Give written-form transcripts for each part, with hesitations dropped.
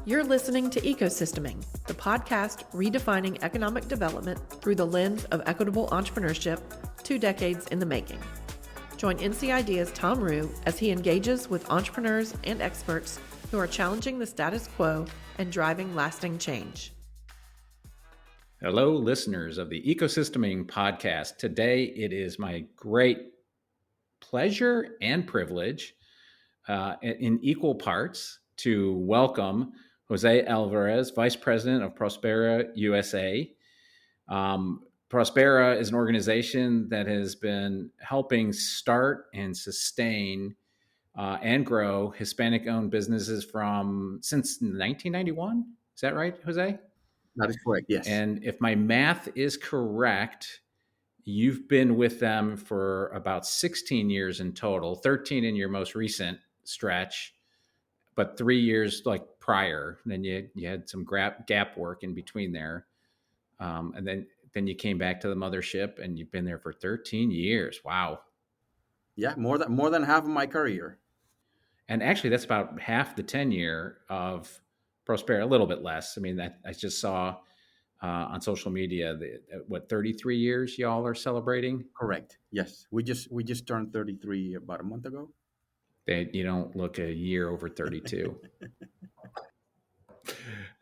You're listening to Ecosysteming, the podcast redefining economic development through the lens of equitable entrepreneurship, 2 decades in the making. Join NC Idea's Tom Rue as he engages with entrepreneurs and experts who are challenging the status quo and driving lasting change. Hello, listeners of the Ecosysteming podcast. Today, it is my great pleasure and privilege in equal parts to welcome José Alvarez, Vice President of Prospera USA. Prospera is an organization that has been helping start and sustain and grow Hispanic-owned businesses since 1991. Is that right, Jose? That is correct, yes. And if my math is correct, you've been with them for about 16 years in total, 13 in your most recent stretch, but 3 years like prior. Then you had some gap work in between there. And then you came back to the mothership and you've been there for 13 years. Wow. Yeah, more than half of my career. And actually that's about half the tenure of Prospera, a little bit less. I mean, I just saw on social media, 33 years y'all are celebrating? Correct. Yes. We just turned 33 about a month ago. You don't look a year over 32.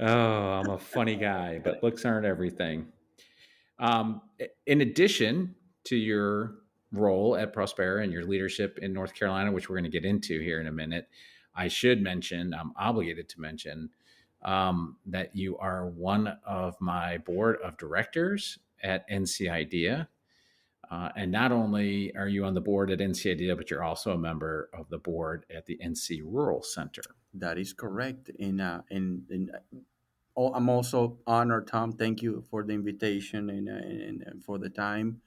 Oh, I'm a funny guy, but looks aren't everything. In addition to your role at Prospera and your leadership in North Carolina, which we're going to get into here in a minute, I should mention, I'm obligated to mention, that you are one of my board of directors at NC Idea. And not only are you on the board at NC Idea, but you're also a member of the board at the NC Rural Center. That is correct. And I'm also honored, Tom. Thank you for the invitation and for the time.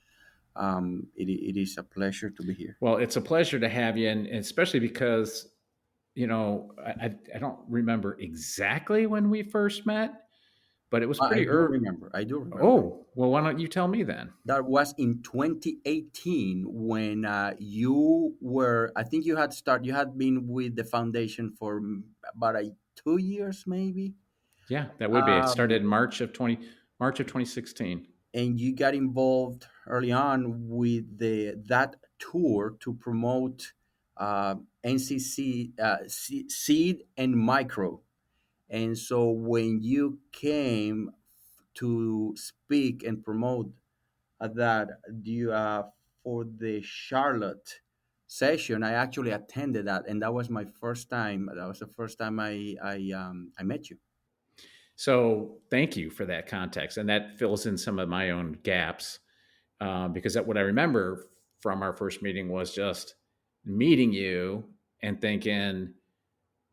It is a pleasure to be here. Well, it's a pleasure to have you, and especially because, I don't remember exactly when we first met, but it was pretty early. I do remember. Oh, well, why don't you tell me then? That was in 2018 when you were, I think you had been with the foundation for about 2 years, maybe. Yeah, that would be. It started in March of 2016. And you got involved early on with that tour to promote NCC seed and micro. And so when you came to speak and promote that for the Charlotte session, I actually attended that, and that was my first time. That was the first time I met you. So thank you for that context, and that fills in some of my own gaps because what I remember from our first meeting was just meeting you and thinking,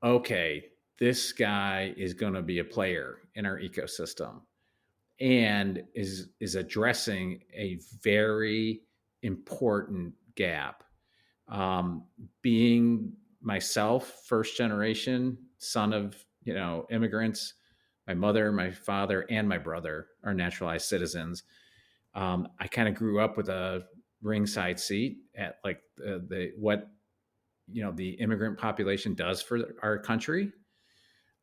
okay, this guy is going to be a player in our ecosystem and is addressing a very important gap. Being myself, first generation son of immigrants, my mother, my father, and my brother are naturalized citizens. I kind of grew up with a ringside seat at like what the immigrant population does for our country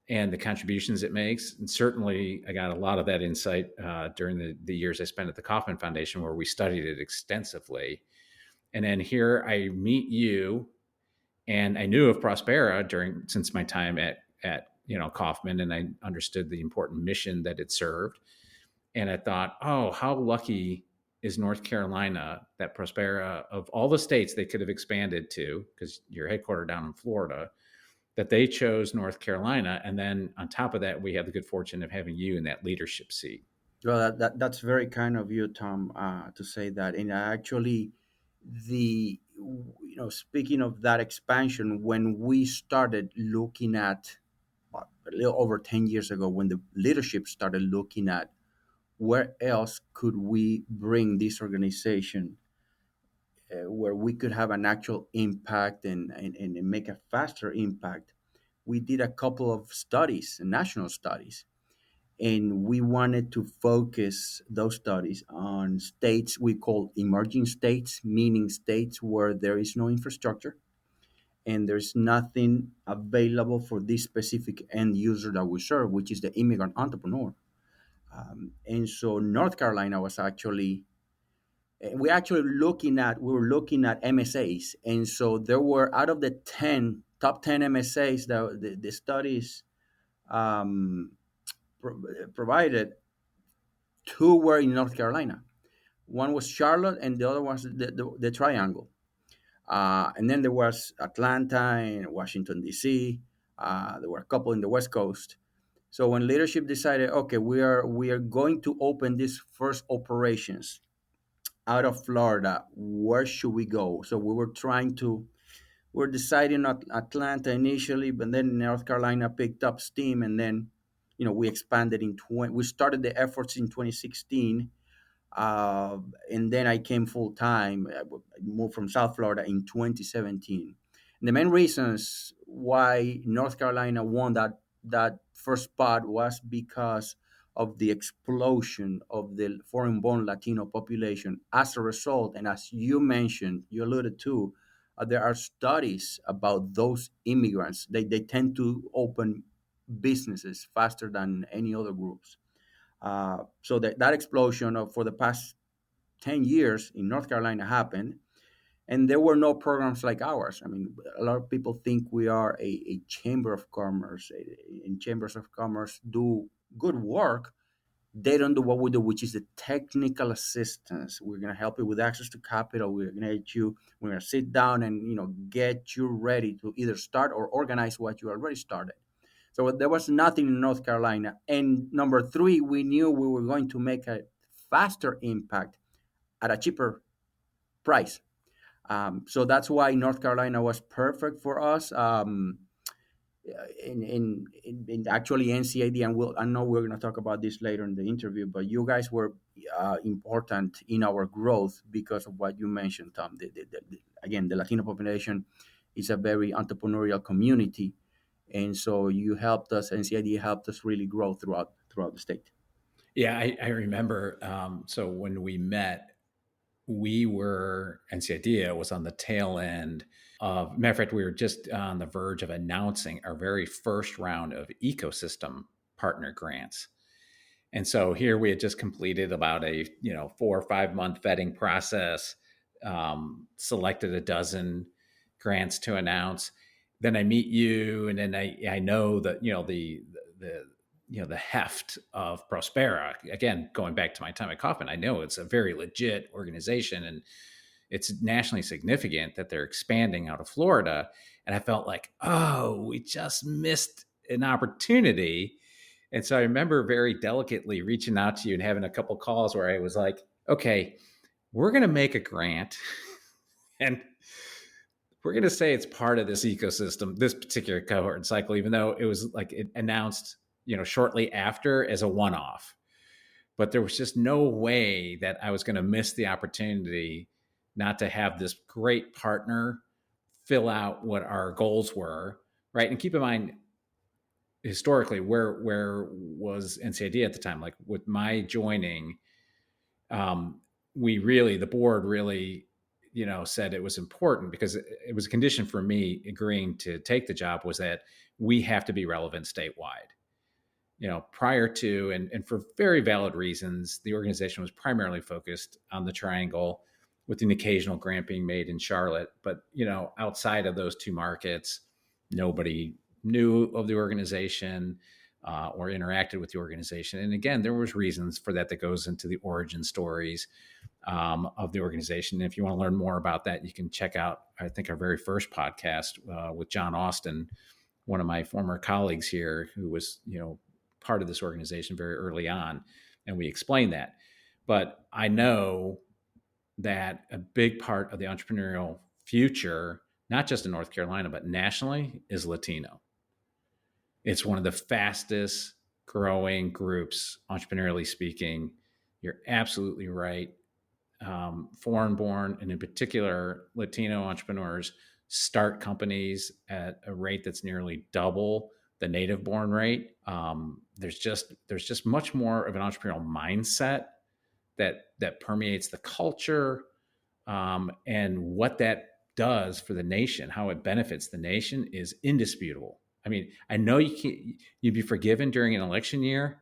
and the contributions it makes. And certainly I got a lot of that insight during the years I spent at the Kauffman Foundation, where we studied it extensively. And then here I meet you, and I knew of Prospera since my time at Kauffman, and I understood the important mission that it served. And I thought, oh, how lucky is North Carolina that Prospera, of all the states they could have expanded to, because you're headquartered down in Florida, that they chose North Carolina. And then on top of that, we have the good fortune of having you in that leadership seat. Well, that's very kind of you, Tom, to say that. And actually, speaking of that expansion, when we started looking at a little over 10 years ago, when the leadership started looking at where else could we bring this organization where we could have an actual impact and make a faster impact, we did a couple of studies, national studies, and we wanted to focus those studies on states we call emerging states, meaning states where there is no infrastructure and there's nothing available for this specific end user that we serve, which is the immigrant entrepreneur. And so North Carolina was actually we were looking at MSAs, and so there were out of the top 10 MSAs that the studies um, provided, two were in North Carolina. One was Charlotte, and the other was the Triangle. And then there was Atlanta and Washington D.C. There were a couple in the West Coast. So when leadership decided, okay, we are going to open these first operations out of Florida, where should we go? So we're deciding at Atlanta initially, but then North Carolina picked up steam, and then we expanded we started the efforts in 2016, and then I came full time. I moved from South Florida in 2017. And the main reasons why North Carolina won that first spot was because of the explosion of the foreign-born Latino population. As a result, and as you mentioned, you alluded to, there are studies about those immigrants. They tend to open businesses faster than any other groups. So that explosion for the past 10 years in North Carolina happened, and there were no programs like ours. I mean, a lot of people think we are a chamber of commerce, and chambers of commerce do good work. They don't do what we do, which is the technical assistance. We're going to help you with access to capital. We're going to sit down and get you ready to either start or organize what you already started. So there was nothing in North Carolina. And number three, we knew we were going to make a faster impact at a cheaper price. So that's why North Carolina was perfect for us. In actually NCID, and I know we're going to talk about this later in the interview, but you guys were important in our growth because of what you mentioned, Tom. Again, the Latino population is a very entrepreneurial community, and so you helped us. NCID helped us really grow throughout the state. Yeah, I remember. So when we met, NCIDEA was on the tail end of, matter of fact, we were just on the verge of announcing our very first round of ecosystem partner grants. And so here we had just completed about a 4 or 5 month vetting process, selected a dozen grants to announce. Then I meet you, and then I know that the heft of Prospera. Again, going back to my time at Kauffman, I know it's a very legit organization, and it's nationally significant that they're expanding out of Florida. And I felt like, oh, we just missed an opportunity. And so I remember very delicately reaching out to you and having a couple calls where I was like, okay, we're going to make a grant and we're going to say it's part of this ecosystem, this particular cohort cycle, even though it was like it announced, shortly after as a one-off. But there was just no way that I was going to miss the opportunity not to have this great partner fill out what our goals were, right? And keep in mind, historically, where was NCID at the time? Like with my joining, the board really, said it was important because it was a condition for me agreeing to take the job was that we have to be relevant statewide. Prior to, and for very valid reasons, the organization was primarily focused on the Triangle, with an occasional grant being made in Charlotte. But, outside of those two markets, nobody knew of the organization or interacted with the organization. And again, there was reasons for that goes into the origin stories of the organization. And if you want to learn more about that, you can check out, I think, our very first podcast with John Austin, one of my former colleagues here, who was, part of this organization very early on, and we explained that. But I know that a big part of the entrepreneurial future, not just in North Carolina, but nationally, is Latino. It's one of the fastest growing groups, entrepreneurially speaking. You're absolutely right. Foreign born, and in particular, Latino entrepreneurs start companies at a rate that's nearly double the native born rate. There's just much more of an entrepreneurial mindset that permeates the culture, and what that does for the nation, how it benefits the nation, is indisputable. I mean, I know you'd be forgiven during an election year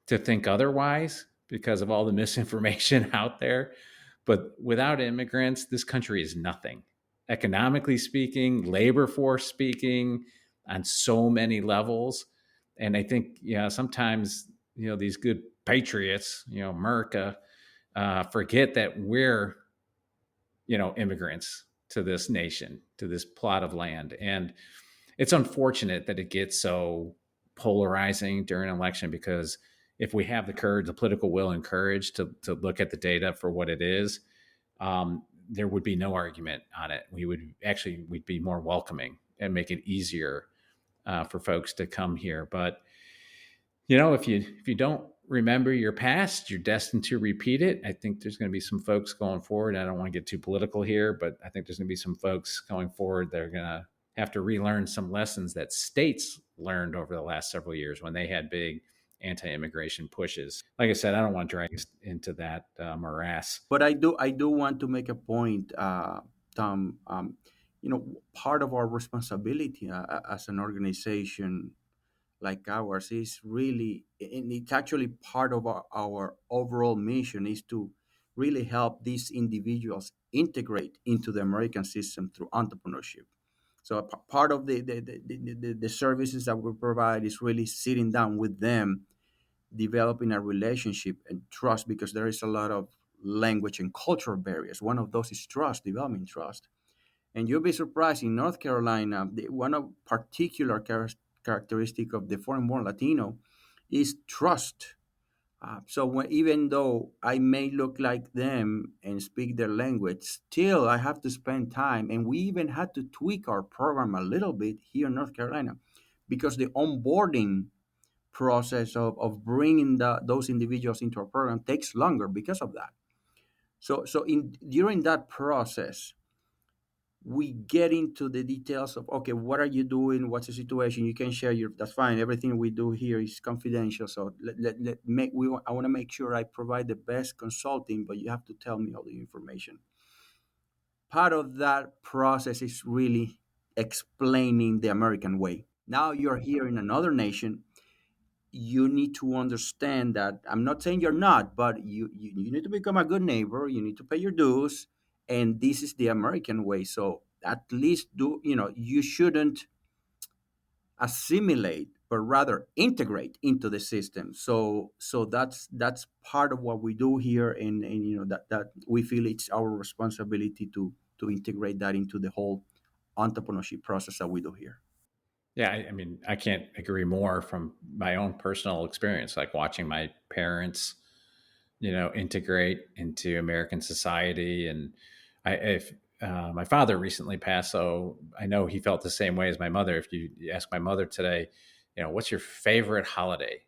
to think otherwise because of all the misinformation out there. But without immigrants, this country is nothing. Economically speaking, labor force speaking, on so many levels. And I think, sometimes, these good patriots, America, forget that we're, immigrants to this nation, to this plot of land. And it's unfortunate that it gets so polarizing during an election, because if we have the courage, the political will and courage to look at the data for what it is, there would be no argument on it. We'd be more welcoming and make it easier for folks to come here. But if you don't remember your past, you're destined to repeat it. I think there's going to be some folks going forward. I don't want to get too political here, but I think there's going to be some folks going forward that are going to have to relearn some lessons that states learned over the last several years when they had big anti-immigration pushes. Like I said, I don't want to drag us into that morass. But I do want to make a point, Tom. Part of our responsibility as an organization like ours is really, and it's actually part of our overall mission, is to really help these individuals integrate into the American system through entrepreneurship. So part of the services that we provide is really sitting down with them, developing a relationship and trust, because there is a lot of language and cultural barriers. One of those is trust, developing trust. And you'll be surprised, in North Carolina, one of particular characteristic of the foreign-born Latino is trust. So even though I may look like them and speak their language, still I have to spend time. And we even had to tweak our program a little bit here in North Carolina, because the onboarding process of bringing those individuals into our program takes longer because of that. So during that process, we get into the details of, okay, what are you doing, what's the situation, you can share your, that's fine, everything we do here is confidential. So I want to make sure I provide the best consulting, but you have to tell me all the information. Part of that process is really explaining the American way. Now you're here in another nation, you need to understand that, I'm not saying you're not, but you need to become a good neighbor, you need to pay your dues, and this is the American way. So at least you shouldn't assimilate, but rather integrate into the system. So that's part of what we do here, and that we feel it's our responsibility to integrate that into the whole entrepreneurship process that we do here. Yeah, I mean, I can't agree more from my own personal experience, like watching my parents, integrate into American society. And if my father recently passed, so I know he felt the same way as my mother. If you ask my mother today, what's your favorite holiday?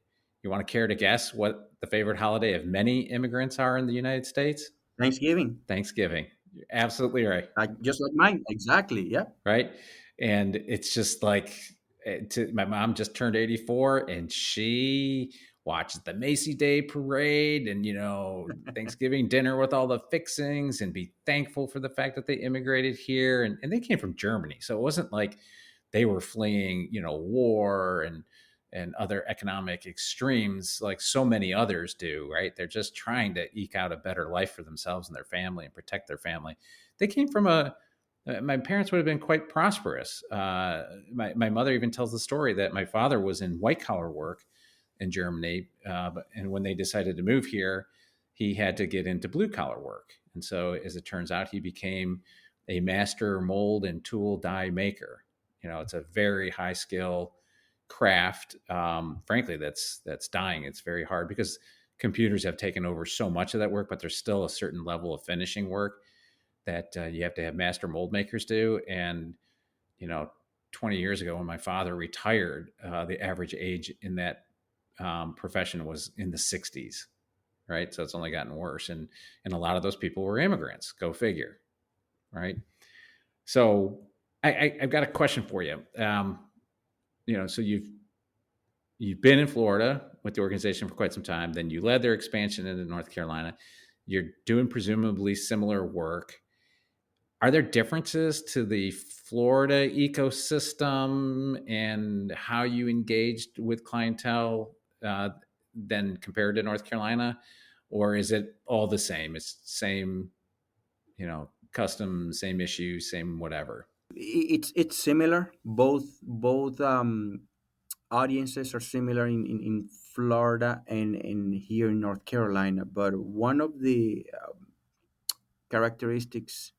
You want to care to guess what the favorite holiday of many immigrants are in the United States? Thanksgiving. Thanksgiving. You're absolutely right. Just like mine, exactly. Yeah. Right. And it's just like, my mom just turned 84, and she watches the Macy Day parade and, Thanksgiving dinner with all the fixings, and be thankful for the fact that they immigrated here. And they came from Germany. So it wasn't like they were fleeing, war and other economic extremes like so many others do, right? They're just trying to eke out a better life for themselves and their family and protect their family. They came from my parents would have been quite prosperous. My mother even tells the story that my father was in white collar work in Germany, and when they decided to move here, he had to get into blue collar work. And so, as it turns out, he became a master mold and tool die maker. It's a very high skill craft. Frankly, that's dying. It's very hard because computers have taken over so much of that work, but there's still a certain level of finishing work that you have to have master mold makers do. And 20 years ago, when my father retired, the average age in that profession was in the 60s, right? So it's only gotten worse, and a lot of those people were immigrants. Go figure, right? So I've got a question for you. So you've been in Florida with the organization for quite some time. Then you led their expansion into North Carolina. You're doing presumably similar work. Are there differences to the Florida ecosystem and how you engaged with clientele than compared to North Carolina, or is it all the same? It's same, custom, same issue, same whatever. It's similar. Both audiences are similar in Florida and here in North Carolina. But one of the characteristics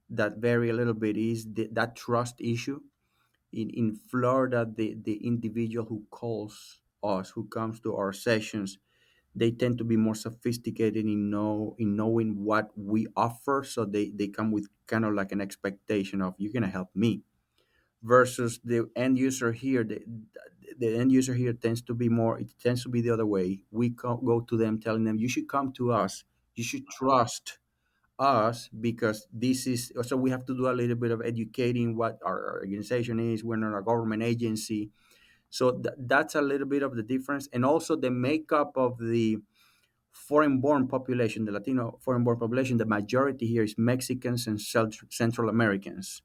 that vary a little bit is that trust issue. In Florida, the individual who calls us, who comes to our sessions, they tend to be more sophisticated in knowing what we offer. So they come with kind of like an expectation of you're gonna help me versus the end user here. The end user here tends to be more, it tends to be the other way. We go to them telling them you should come to us, you should trust us because this is, so we have to do a little bit of educating what our organization is. We're not a government agency. So that's a little bit of the difference. And also the makeup of the foreign born population, the Latino foreign born population, the majority here is Mexicans and Central Americans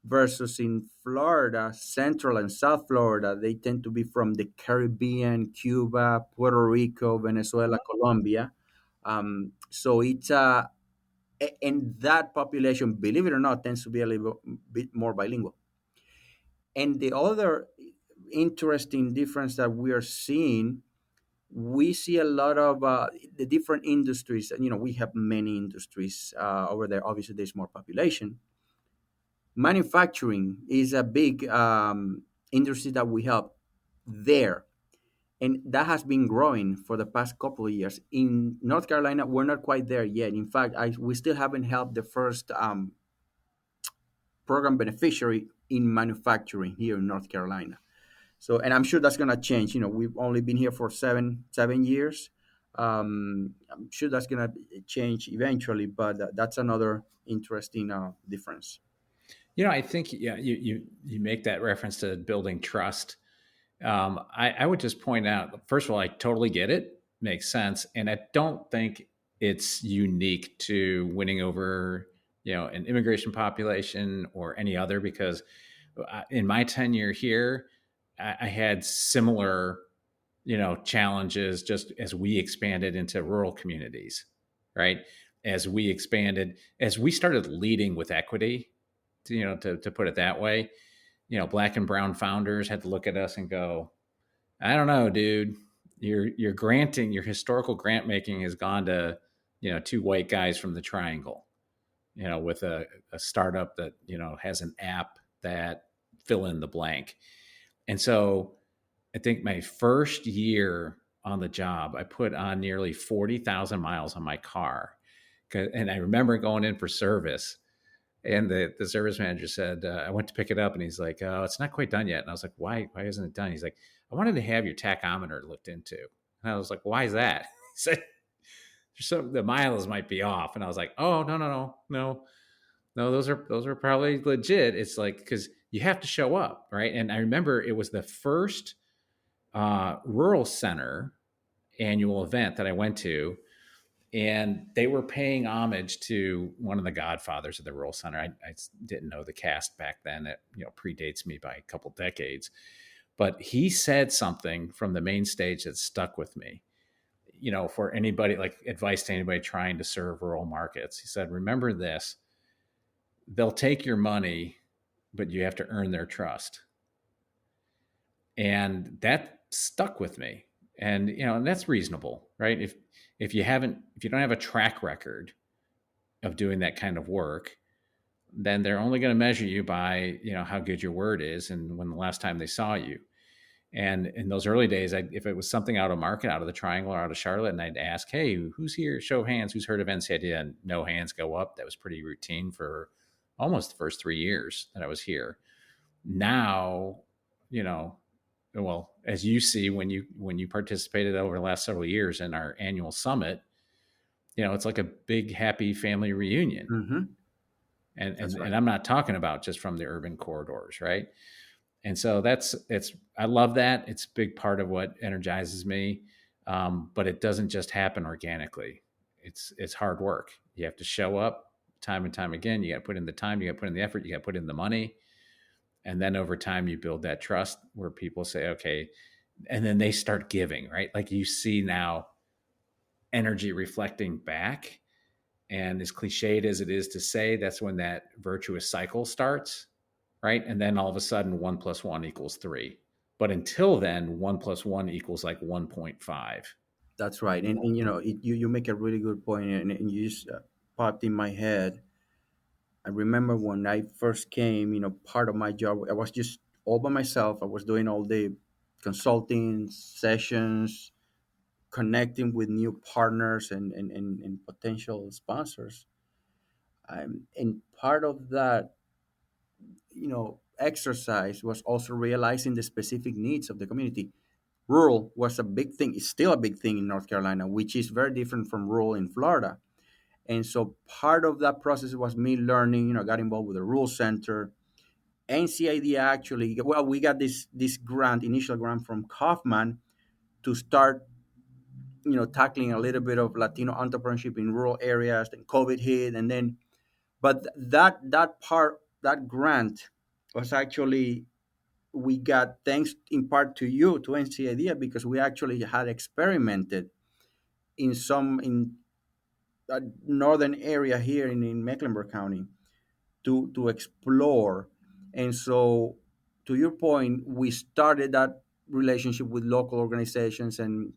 versus in Florida, Central and South Florida, they tend to be from the Caribbean, Cuba, Puerto Rico, Venezuela, Colombia. So it's and that population, believe it or not, tends to be a little bit more bilingual. And the other interesting difference that we are seeing, we see a lot of the different industries. And we have many industries over there. Obviously, there's more population. Manufacturing is a big industry that we help there, and that has been growing for the past couple of years. In North Carolina, we're not quite there yet. In fact, we still haven't helped the first program beneficiary in manufacturing here in North Carolina. So, and I'm sure that's going to change. We've only been here for seven years. I'm sure that's going to change eventually, but that's another interesting difference. I think you make that reference to building trust. I would just point out, first of all, I totally get it, makes sense, and I don't think it's unique to winning over an immigration population or any other, because in my tenure here, I had similar challenges just as we expanded into rural communities, right? As we started leading with equity, to put it that way, Black and brown founders had to look at us and go, I don't know, dude, your historical grant making has gone to, two white guys from the Triangle, with a startup that, has an app that fill in the blank. And so I think my first year on the job, I put on nearly 40,000 miles on my car. And I remember going in for service, and the service manager said, I went to pick it up, and he's like, oh, it's not quite done yet. And I was like, why isn't it done? He's like, I wanted to have your tachometer looked into. And I was like, why is that? He said, the miles might be off. And I was like, oh, no, those are probably legit. It's like, because you have to show up, right? And I remember it was the first rural center annual event that I went to, and they were paying homage to one of the godfathers of the rural center. I didn't know the cast back then. It predates me by a couple decades, but he said something from the main stage that stuck with me. For anybody, like advice to anybody trying to serve rural markets, he said, "Remember this: they'll take your money, but you have to earn their trust." And that stuck with me. And and that's reasonable, right? If you don't have a track record of doing that kind of work, then they're only going to measure you by how good your word is and when the last time they saw you. And in those early days, if it was something out of market, out of the Triangle or out of Charlotte, and I'd ask, hey, who's here? Show of hands. Who's heard of NCID? And no hands go up. That was pretty routine for almost the first 3 years that I was here. Now, well, as you see when you participated over the last several years in our annual summit, it's like a big happy family reunion. Mm-hmm. And, That's and, right. and I'm not talking about just from the urban corridors, right? And so I love that. It's a big part of what energizes me. But it doesn't just happen organically. It's hard work. You have to show up time and time again. You got to put in the time, you got to put in the effort, you got to put in the money. And then over time, you build that trust where people say, okay, and then they start giving, right? Like you see now energy reflecting back. And as cliched as it is to say, that's when that virtuous cycle starts, right? And then all of a sudden, 1+1 = 3. But until then, 1+1 equals like 1.5. That's right. And you make a really good point, and you just popped in my head. I remember when I first came, part of my job, I was just all by myself. I was doing all the consulting sessions, connecting with new partners and potential sponsors. And part of that, exercise was also realizing the specific needs of the community. Rural was a big thing, it's still a big thing in North Carolina, which is very different from rural in Florida. And so part of that process was me learning, got involved with the rural center. NCID actually, well, we got this grant, initial grant from Kaufman to start, tackling a little bit of Latino entrepreneurship in rural areas. Then COVID hit, and then, but that grant was actually, we got thanks in part to you, to NCID, because we actually had experimented in a northern area here in Mecklenburg County to explore. And so, to your point, we started that relationship with local organizations and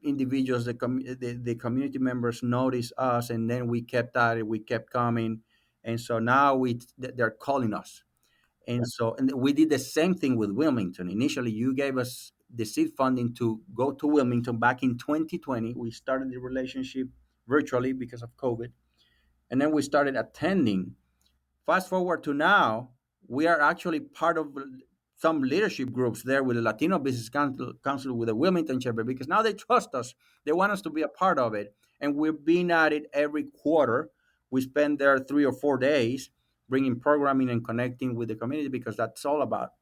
individuals. The community members noticed us, and then we kept at it. We kept coming, and so now they're calling us. And so, and we did the same thing with Wilmington. Initially, you gave us the seed funding to go to Wilmington back in 2020. We started the relationship virtually because of COVID, and then we started attending. Fast forward to now, we are actually part of some leadership groups there with the Latino Business Council with the Wilmington Chamber, because now they trust us. They want us to be a part of it. And we've been at it every quarter. We spend there 3 or 4 days bringing programming and connecting with the community, because that's all about.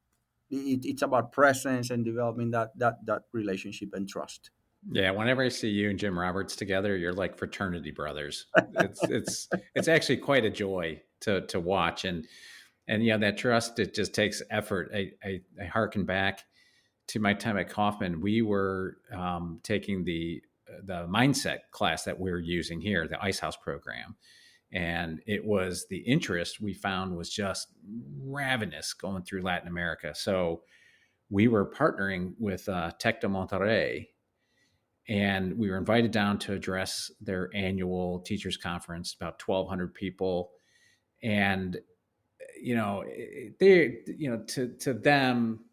It's about presence and developing that relationship and trust. Yeah, whenever I see you and Jim Roberts together, you're like fraternity brothers. It's actually quite a joy to watch, and that trust, it just takes effort. I harken back to my time at Kaufman. We were taking the mindset class that we're using here, the Ice House program, and it was the interest we found was just ravenous going through Latin America. So we were partnering with Tec de Monterrey, and we were invited down to address their annual teachers conference, about 1,200 people. And they, to them,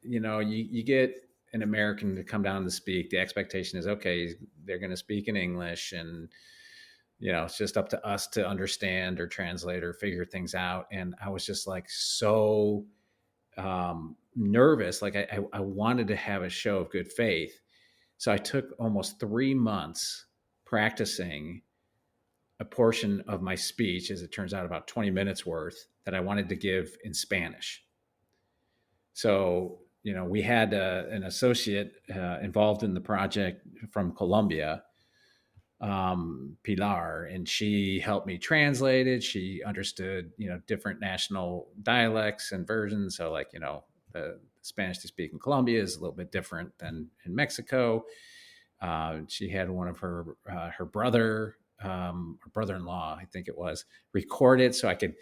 you get an American to come down to speak, the expectation is, okay, they're going to speak in English, and it's just up to us to understand or translate or figure things out. And I was just like so nervous, like I wanted to have a show of good faith. So I took almost 3 months practicing a portion of my speech, as it turns out, about 20 minutes worth, that I wanted to give in Spanish. So, we had an associate involved in the project from Colombia, Pilar, and she helped me translate it. She understood, different national dialects and versions. So, like, the Spanish they speak in Colombia is a little bit different than in Mexico. She had one of her brother-in-law, I think it was, record it so I could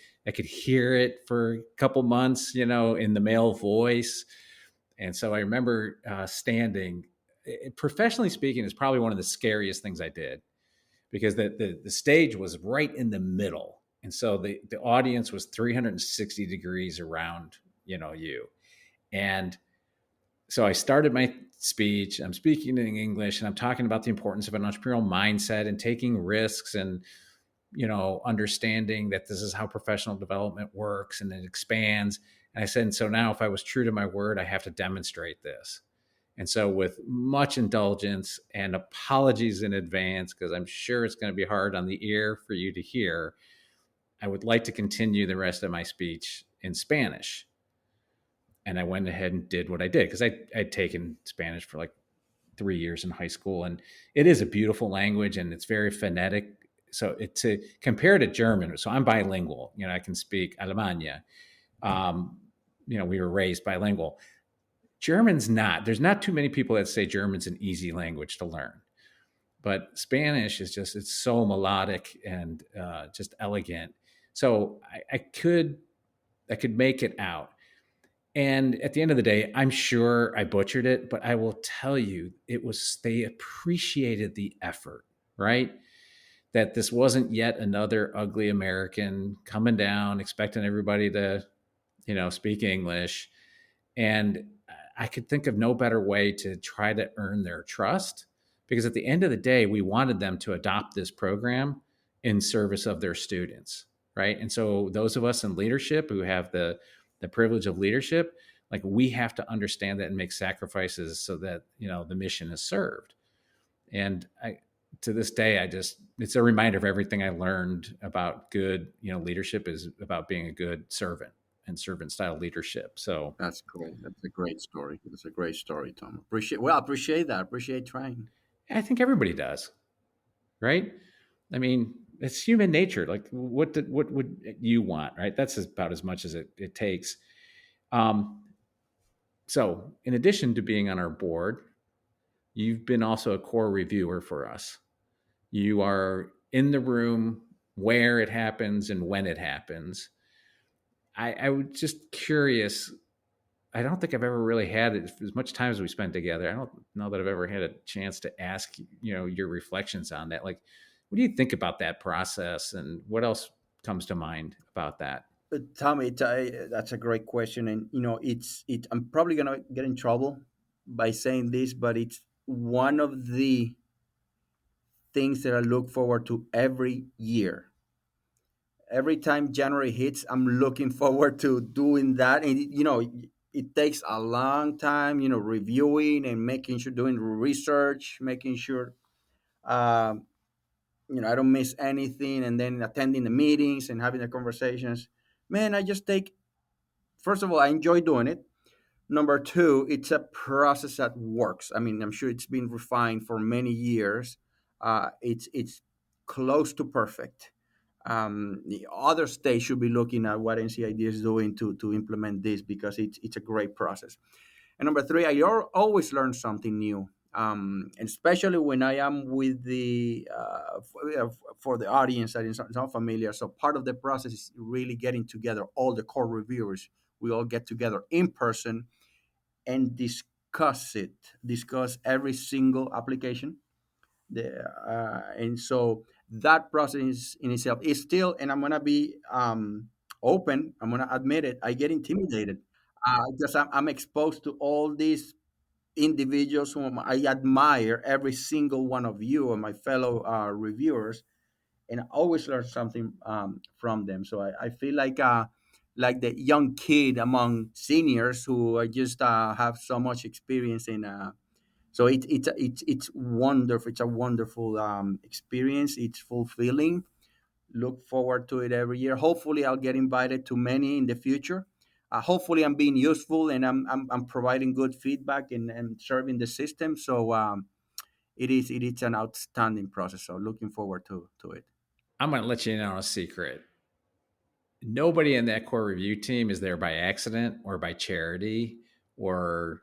hear it for a couple months, in the male voice. And so I remember standing. Professionally speaking, is probably one of the scariest things I did, because the stage was right in the middle, and so the audience was 360 degrees around, you. And so I started my speech. I'm speaking in English, and I'm talking about the importance of an entrepreneurial mindset and taking risks, and understanding that this is how professional development works and it expands. And I said, and so now, if I was true to my word, I have to demonstrate this. And so, with much indulgence and apologies in advance, because I'm sure it's going to be hard on the ear for you to hear, I would like to continue the rest of my speech in Spanish. And I went ahead and did what I did because I'd taken Spanish for like 3 years in high school, and it is a beautiful language and it's very phonetic. So it's compared to German. So I'm bilingual. I can speak Alemania. We were raised bilingual. German's not. There's not too many people that say German's an easy language to learn, but Spanish is just, it's so melodic and just elegant. So I could make it out. And at the end of the day, I'm sure I butchered it, but I will tell you, they appreciated the effort, right? That this wasn't yet another ugly American coming down, expecting everybody to, speak English. And I could think of no better way to try to earn their trust, because at the end of the day, we wanted them to adopt this program in service of their students, right? And so those of us in leadership who have the privilege of leadership, like, we have to understand that and make sacrifices so that, the mission is served. And to this day, it's a reminder of everything I learned about good, leadership is about being a good servant and servant style leadership. So That's cool. That's a great story. That's a great story, Tom. Appreciate that. Appreciate trying. I think everybody does, right? I mean, it's human nature. Like, what would you want, right? That's about as much as it takes. So in addition to being on our board, you've been also a core reviewer for us. You are in the room where it happens and when it happens. I was just curious. I don't think I've ever really had it, as much time as we spent together. I don't know that I've ever had a chance to ask, your reflections on that. Like, what do you think about that process, and what else comes to mind about that? Tommy, that's a great question, and I'm probably gonna get in trouble by saying this, but it's one of the things that I look forward to every year. Every time January hits, I'm looking forward to doing that, and it takes a long time, reviewing and making sure, doing research, making sure, um, I don't miss anything, and then attending the meetings and having the conversations. Man, I just take. First of all, I enjoy doing it. Number two, it's a process that works. I mean, I'm sure it's been refined for many years. It's close to perfect. The other states should be looking at what NCID is doing to implement this, because it's a great process. And number three, I always learn something new. And especially when I am with for the audience that is not familiar. So part of the process is really getting together all the core reviewers. We all get together in person and discuss every single application. And so that process in itself is still, and I'm gonna be open. I'm gonna admit it. I get intimidated because I'm exposed to all these individuals whom I admire, every single one of you and my fellow reviewers, and I always learn something from them. So I feel like the young kid among seniors who are just have so much experience in. So it's wonderful. It's a wonderful experience. It's fulfilling. Look forward to it every year. Hopefully, I'll get invited to many in the future. Hopefully, I'm being useful and I'm providing good feedback and serving the system. So it is an outstanding process. So looking forward to it. I'm going to let you in on a secret. Nobody in that core review team is there by accident or by charity or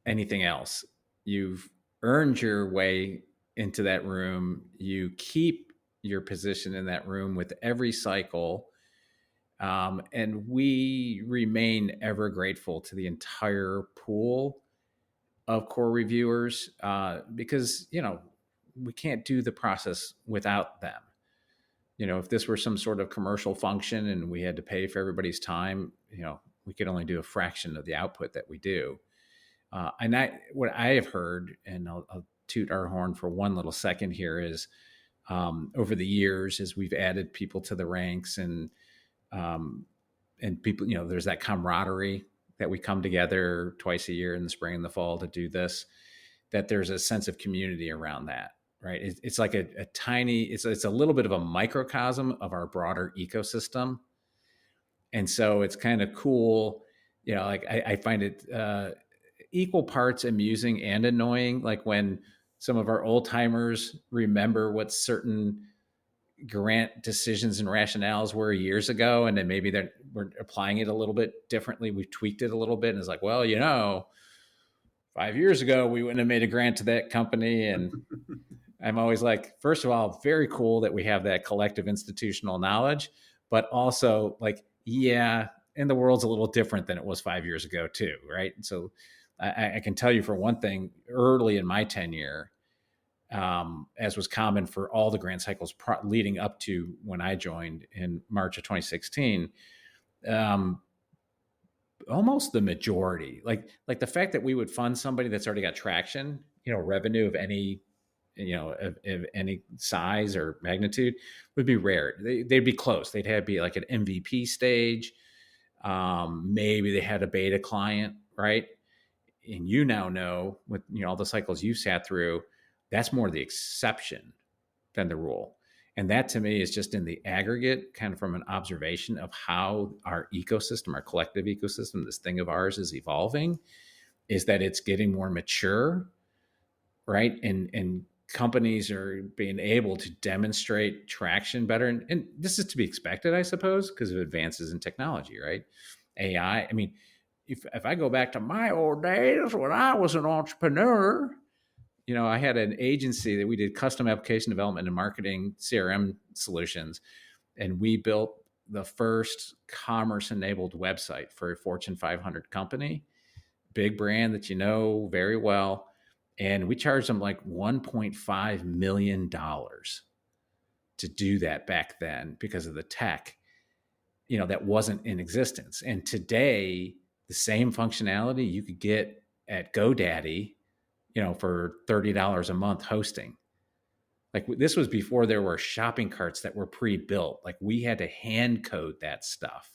anything else. You've earned your way into that room. You keep your position in that room with every cycle. And we remain ever grateful to the entire pool of core reviewers, because, we can't do the process without them. If this were some sort of commercial function and we had to pay for everybody's time, we could only do a fraction of the output that we do. What I have heard, and I'll toot our horn for one little second here, is over the years, as we've added people to the ranks and people, there's that camaraderie that we come together twice a year in the spring and the fall to do this, that there's a sense of community around that. right? It's like a tiny, it's a little bit of a microcosm of our broader ecosystem. And so it's kind of cool, like I find it equal parts amusing and annoying. Like when some of our old timers remember what certain grant decisions and rationales were years ago, and then maybe we're applying it a little bit differently. We've tweaked it a little bit, and it's like, well, 5 years ago we wouldn't have made a grant to that company. And I'm always like, first of all, very cool that we have that collective institutional knowledge, but also like, yeah, and the world's a little different than it was 5 years ago too, right? And so I can tell you for one thing, early in my tenure, as was common for all the grant cycles leading up to when I joined in March of 2016, almost the majority, like the fact that we would fund somebody that's already got traction, revenue of any, of any size or magnitude would be rare. They'd be close. They'd have be like an MVP stage. Maybe they had a beta client, right? And now know with all the cycles you've sat through, that's more the exception than the rule. And that to me is just in the aggregate, kind of from an observation of how our ecosystem, our collective ecosystem, this thing of ours is evolving, is that it's getting more mature, right? And companies are being able to demonstrate traction better. And this is to be expected, I suppose, because of advances in technology, right? AI. I mean, if I go back to my old days when I was an entrepreneur, I had an agency that we did custom application development and marketing CRM solutions. And we built the first commerce enabled website for a Fortune 500 company, big brand that very well. And we charged them like $1.5 million to do that back then because of the tech, that wasn't in existence. And today, the same functionality you could get at GoDaddy, for $30 a month hosting. Like this was before there were shopping carts that were pre-built. Like we had to hand code that stuff.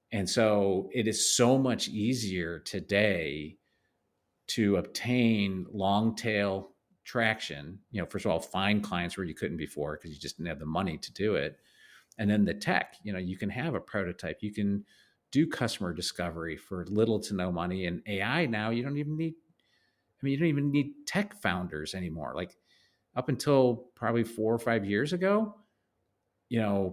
And so it is so much easier today to obtain long tail traction. First of all, find clients where you couldn't before because you just didn't have the money to do it. And then the tech, you can have a prototype. You can do customer discovery for little to no money. And AI now, you don't even need tech founders anymore. Like up until probably 4 or 5 years ago,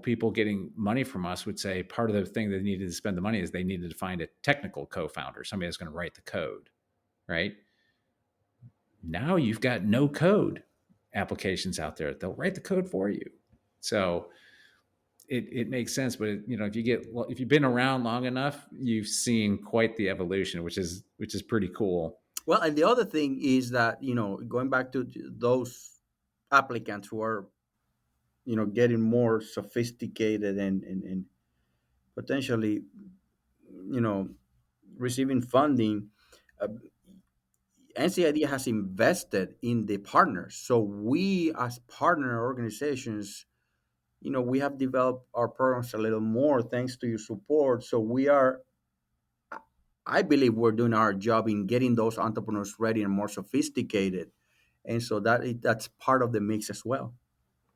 people getting money from us would say part of the thing they needed to spend the money is they needed to find a technical co-founder, somebody that's going to write the code, right? Now you've got no code applications out there. They'll write the code for you. So it makes sense. But if you've been around long enough, you've seen quite the evolution, which is pretty cool. Well, and the other thing is that, going back to those applicants who are, getting more sophisticated and potentially, receiving funding, uh, NCID has invested in the partners. So we, as partner organizations, we have developed our programs a little more thanks to your support. So I believe we're doing our job in getting those entrepreneurs ready and more sophisticated, and so that's part of the mix as well.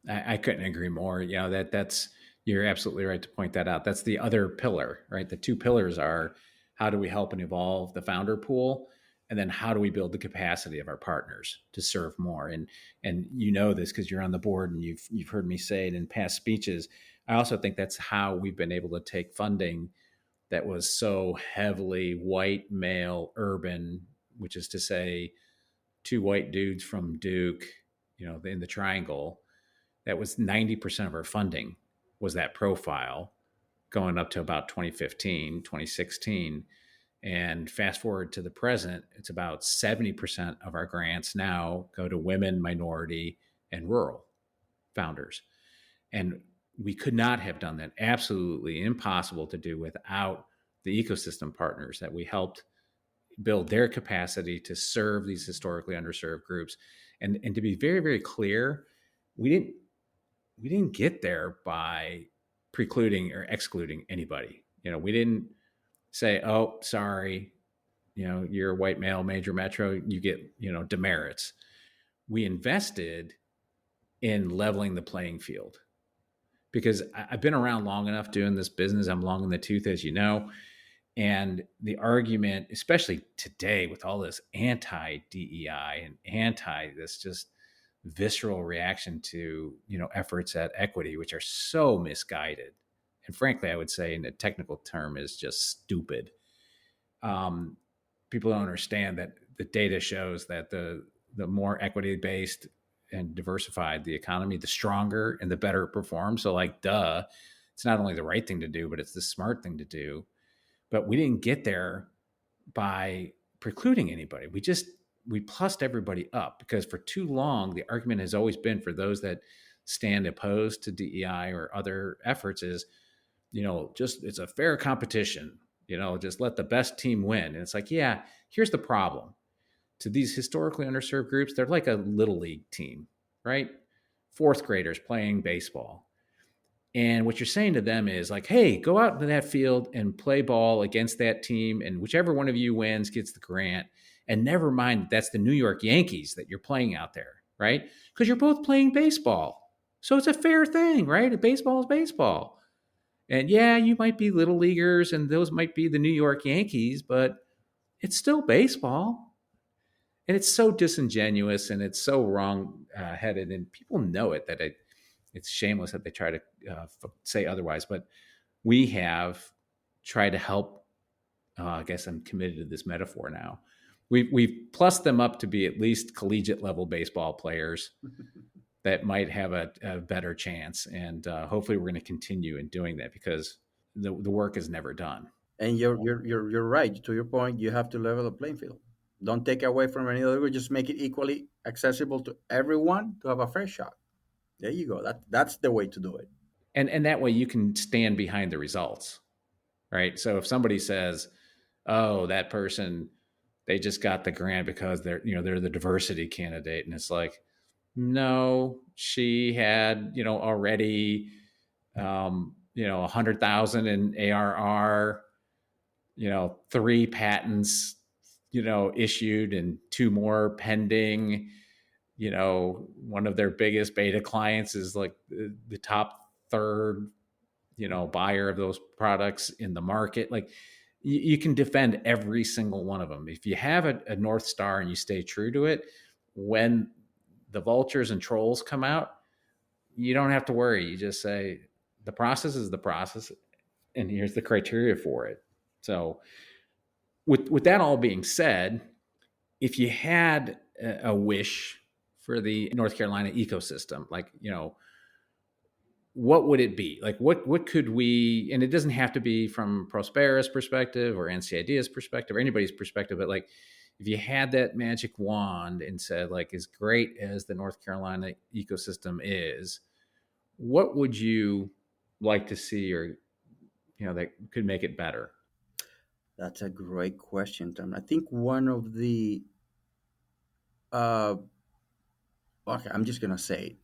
I couldn't agree more. That's you're absolutely right to point that out. That's the other pillar, right? The two pillars are how do we help and evolve the founder pool, and then how do we build the capacity of our partners to serve more. And this because you're on the board and you've heard me say it in past speeches. I also think that's how we've been able to take funding that was so heavily white, male, urban, which is to say, two white dudes from Duke, in the triangle. That was 90% of our funding was that profile going up to about 2015, 2016. And fast forward to the present, it's about 70% of our grants now go to women, minority, and rural founders. And we could not have done that. Absolutely impossible to do without the ecosystem partners that we helped build their capacity to serve these historically underserved groups. And to be very, very clear, we didn't get there by precluding or excluding anybody. We didn't say, oh, sorry, you're a white male, major metro, you get, demerits. we invested in leveling the playing field because I've been around long enough doing this business. I'm long in the tooth, as you know. And the argument, especially today with all this anti DEI and anti this just visceral reaction to, efforts at equity, which are so misguided. And frankly, I would say in a technical term is just stupid. Um, People don't understand that the data shows that the more equity based and diversified the economy, the stronger and the better it performs. So, like, duh, it's not only the right thing to do, but it's the smart thing to do. But we didn't get there by precluding anybody. We plussed everybody up because for too long the argument has always been for those that stand opposed to DEI or other efforts is, just it's a fair competition. Just let the best team win. And it's like, yeah, here's the problem. To these historically underserved groups, they're like a little league team, right? Fourth graders playing baseball. And what you're saying to them is like, hey, go out into that field and play ball against that team. And whichever one of you wins gets the grant. And never mind, that's the New York Yankees that you're playing out there, right? Because you're both playing baseball. So it's a fair thing, right? Baseball is baseball. And yeah, you might be little leaguers and those might be the New York Yankees, but it's still baseball. And it's so disingenuous and it's so wrong headed. And people know it, that it's shameless that they try to say otherwise. But we have tried to help. I guess I'm committed to this metaphor now. We've plussed them up to be at least collegiate level baseball players that might have a better chance. And hopefully we're going to continue in doing that because the work is never done. And you're right. To your point, you have to level the playing field. Don't take away from any other. Just make it equally accessible to everyone to have a fair shot. There you go. That's the way to do it. And that way you can stand behind the results, right? So if somebody says, oh, that person, they just got the grant because they're the diversity candidate, and it's like, no, she had already 100,000 in ARR, 3 patents issued and 2 more pending. One of their biggest beta clients is like the top third buyer of those products in the market. Like, you can defend every single one of them if you have a North Star and you stay true to it. When the vultures and trolls come out, you don't have to worry. You just say the process is the process and here's the criteria for it. So with that all being said, if you had a wish for the North Carolina ecosystem, like, what would it be? Like, what could we, and it doesn't have to be from Prospera's perspective or NCID's perspective or anybody's perspective, but like, if you had that magic wand and said, like, as great as the North Carolina ecosystem is, what would you like to see, or, that could make it better? That's a great question, Tom. I think one of the uh, okay, I'm just gonna say it.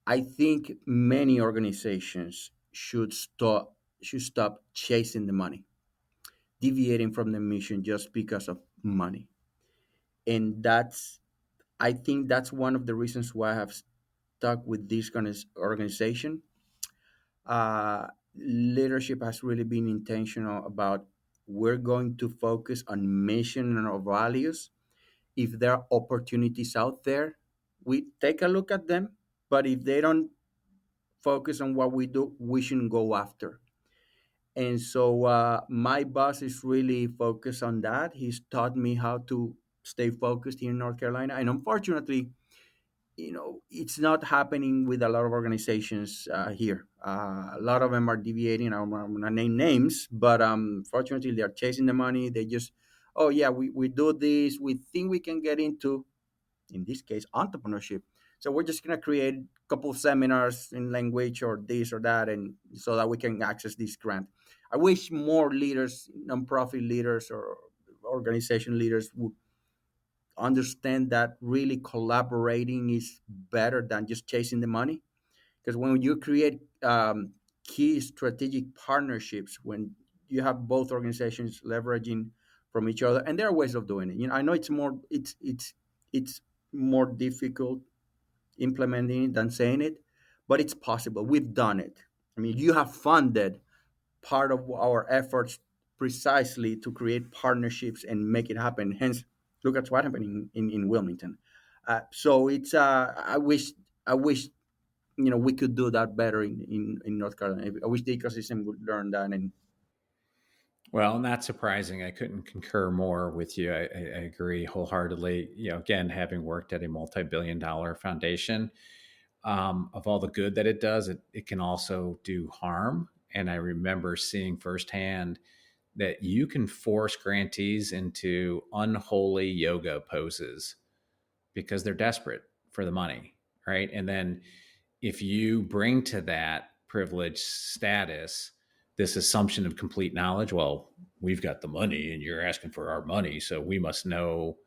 I think many organizations should stop chasing the money, deviating from the mission just because of money. And I think that's one of the reasons why I have stuck with this kind of organization. Leadership has really been intentional about, we're going to focus on mission and our values. If there are opportunities out there, we take a look at them. But if they don't focus on what we do, we shouldn't go after. And so my boss is really focused on that. He's taught me how to stay focused here in North Carolina. And unfortunately, it's not happening with a lot of organizations here. A lot of them are deviating. I'm not going to name names, but fortunately, they're chasing the money. They just, oh, yeah, we do this. We think we can get into, in this case, entrepreneurship. So we're just going to create a couple of seminars in language or this or that, and so that we can access this grant. I wish more leaders, nonprofit leaders or organization leaders, would understand that really collaborating is better than just chasing the money. Because when you create key strategic partnerships, when you have both organizations leveraging from each other, and there are ways of doing it. I know it's more, it's more difficult implementing it than saying it, but it's possible. We've done it. I mean, you have funded part of our efforts precisely to create partnerships and make it happen. Hence, look at what happened in Wilmington. So it's I wish we could do that better in North Carolina. I wish the ecosystem would learn that. And Well, not surprising. I couldn't concur more with you. I agree wholeheartedly. Again, having worked at a multi-billion-dollar foundation, of all the good that it does, it can also do harm. And I remember seeing firsthand that you can force grantees into unholy yoga poses because they're desperate for the money, right? And then if you bring to that privileged status this assumption of complete knowledge, well, we've got the money and you're asking for our money, so we must know,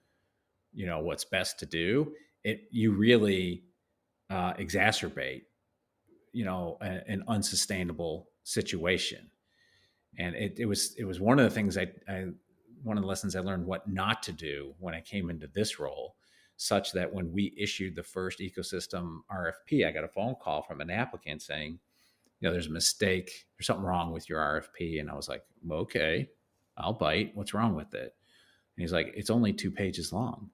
what's best to do. You really exacerbate, an unsustainable situation. And it was one of the things one of the lessons I learned what not to do when I came into this role, such that when we issued the first ecosystem RFP, I got a phone call from an applicant saying, there's a mistake, there's something wrong with your RFP. And I was like, well, okay, I'll bite. What's wrong with it? And he's like, it's only 2 pages long.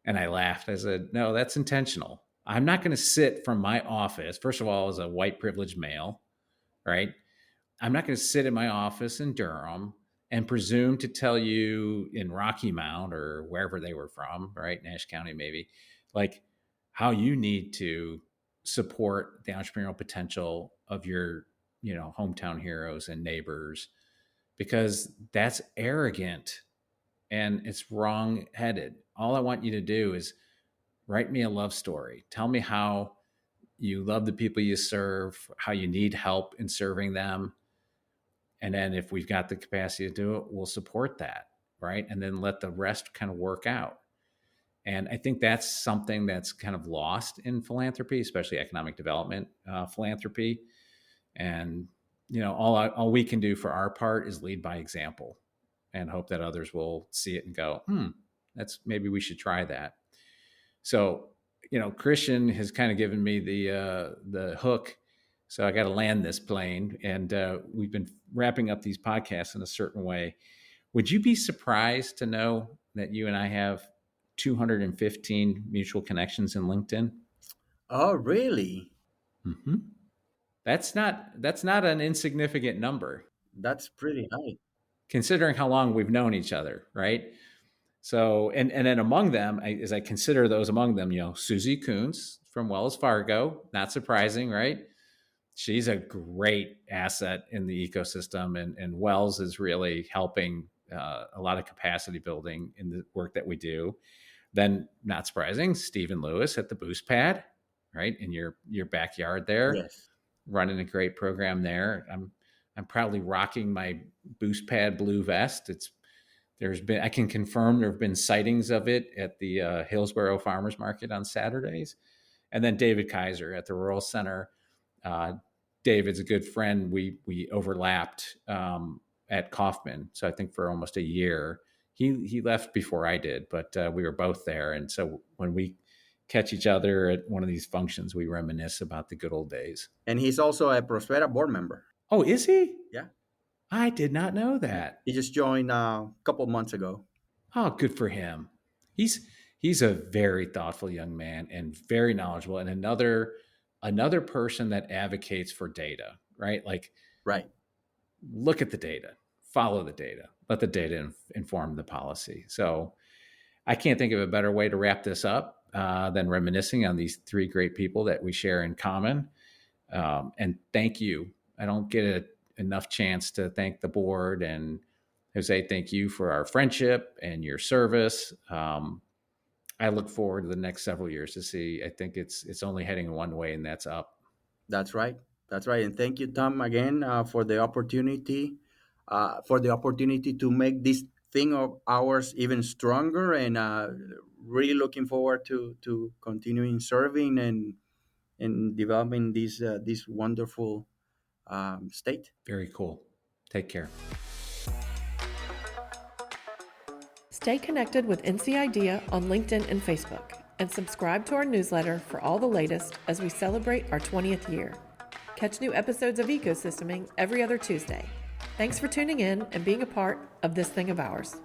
And I laughed. I said, no, that's intentional. I'm not going to sit from my office, first of all, as a white privileged male, right? I'm not going to sit in my office in Durham and presume to tell you in Rocky Mount or wherever they were from, right? Nash County, maybe, like how you need to support the entrepreneurial potential of your, hometown heroes and neighbors, because that's arrogant and it's wrong headed. All I want you to do is write me a love story. Tell me how you love the people you serve, how you need help in serving them. And then if we've got the capacity to do it, we'll support that, right? And then let the rest kind of work out. And I think that's something that's kind of lost in philanthropy, especially economic development philanthropy. And all we can do for our part is lead by example and hope that others will see it and go, that's maybe we should try that. So, Christian has kind of given me the hook. So I got to land this plane, and we've been wrapping up these podcasts in a certain way. Would you be surprised to know that you and I have 215 mutual connections in LinkedIn? oh, really? Mm-hmm. That's not an insignificant number, That's pretty high. considering how long we've known each other, right? So, and then among them, as I consider those among them, Susie Kuntz from Wells Fargo, not surprising, right? She's a great asset in the ecosystem, and Wells is really helping a lot of capacity building in the work that we do. Then, not surprising, Stephen Lewis at the Boost Pad, right, in your backyard there, Yes. running a great program there. I'm proudly rocking my Boost Pad blue vest. I can confirm there have been sightings of it at the Hillsborough Farmers Market on Saturdays. And then David Kaiser at the Rural Center. David's a good friend. We overlapped at Kaufman, so I think for almost a year. He left before I did, but we were both there. And so when we catch each other at one of these functions, we reminisce about the good old days. And he's also a Prospera board member. Oh, is he? Yeah. I did not know Yeah. that. He just joined a couple months ago. Oh, good for him. He's a very thoughtful young man and very knowledgeable, and another person that advocates for data, right? Like, Right. look at the data, follow the data, let the data inform the policy. So I can't think of a better way to wrap this up than reminiscing on these 3 great people that we share in common. And thank you. I don't get enough chance to thank the board, and Jose, thank you for our friendship and your service. I look forward to the next several years to see. I think it's only heading one way, and that's up. That's right. That's right. And thank you, Tom, again for the opportunity to make this thing of ours even stronger. And really looking forward to continuing serving and developing this wonderful state. Very cool. Take care. Stay connected with NC Idea on LinkedIn and Facebook, and subscribe to our newsletter for all the latest as we celebrate our 20th year. Catch new episodes of Ecosysteming every other Tuesday. Thanks for tuning in and being a part of this thing of ours.